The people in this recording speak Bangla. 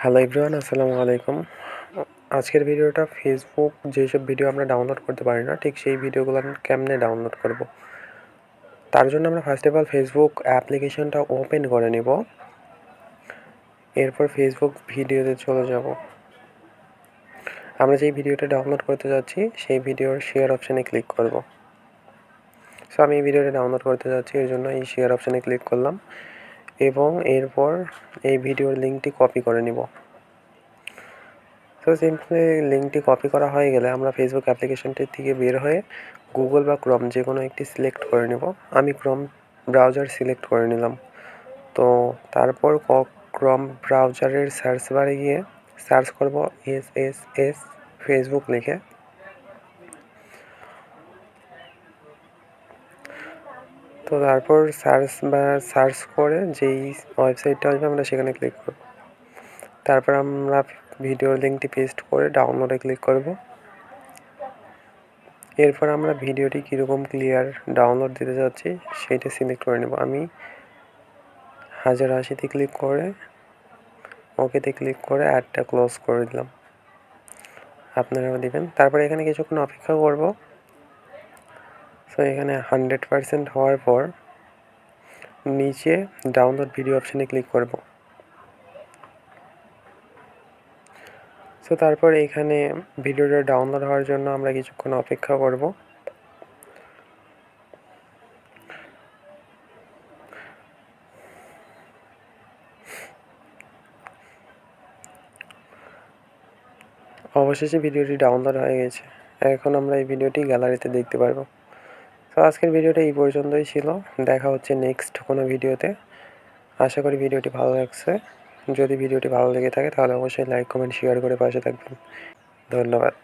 হ্যালো এভরিওয়ান, আসসালামু আলাইকুম। আজকের ভিডিওটা ফেসবুক যেসব ভিডিও আমরা ডাউনলোড করতে পারি না, ঠিক সেই ভিডিওগুলো কেমনে ডাউনলোড করব। তার জন্য আমরা ফার্স্ট অফ অল ফেসবুক অ্যাপ্লিকেশনটা ওপেন করে নেব। এরপর ফেসবুক ভিডিওতে চলে যাব। আমরা যেই ভিডিওটা ডাউনলোড করতে যাচ্ছি সেই ভিডিওর শেয়ার অপশানে ক্লিক করব। সো আমি এই ভিডিওটা ডাউনলোড করতে যাচ্ছি, এর জন্য এই শেয়ার অপশানে ক্লিক করলাম এবং এরপর এই ভিডিওর লিঙ্কটি কপি করে নিব। তো সিম্পলি লিঙ্কটি কপি করা হয়ে গেলে আমরা ফেসবুক অ্যাপ্লিকেশনটির থেকে বের হয়ে গুগল বা ক্রোম যে কোনো একটি সিলেক্ট করে নেব। আমি ক্রোম ব্রাউজার সিলেক্ট করে নিলাম। তো তারপর ক্রোম ব্রাউজারের সার্চ বারে গিয়ে সার্চ করব এস ফেসবুক লিখে। তো তারপর সার্চ করে যেই ওয়েবসাইটটা আসবে আমরা সেখানে ক্লিক করব। তারপর আমরা ভিডিওর লিঙ্কটি পেস্ট করে ডাউনলোডে ক্লিক করব। এরপর আমরা ভিডিওটি কীরকম ক্লিয়ার ডাউনলোড দিতে যাচ্ছি সেইটা সিলেক্ট করে নেব। আমি 1080তে ক্লিক করে ওকেতে ক্লিক করে অ্যাডটা ক্লোজ করে দিলাম। আপনারাও দিবেন। তারপরে এখানে কিছুক্ষণ অপেক্ষা করব। সো এখানে 100% হওয়ার পর নিচে ডাউনলোড ভিডিও অপশানে ক্লিক করব। সো তারপর এখানে ভিডিওটা ডাউনলোড হওয়ার জন্য আমরা কিছুক্ষণ অপেক্ষা করব। অবশেষে ভিডিওটি ডাউনলোড হয়ে গেছে। এখন আমরা এই ভিডিওটি গ্যালারিতে দেখতে পারবো। তো আজকের ভিডিওটা এই পর্যন্তই ছিল। দেখা হচ্ছে নেক্সট কোনো ভিডিওতে। আশা করি ভিডিওটি ভালো লাগছে। যদি ভিডিওটি ভালো লেগে থাকে তাহলে অবশ্যই লাইক, কমেন্ট, শেয়ার করে পাশে থাকবেন। ধন্যবাদ।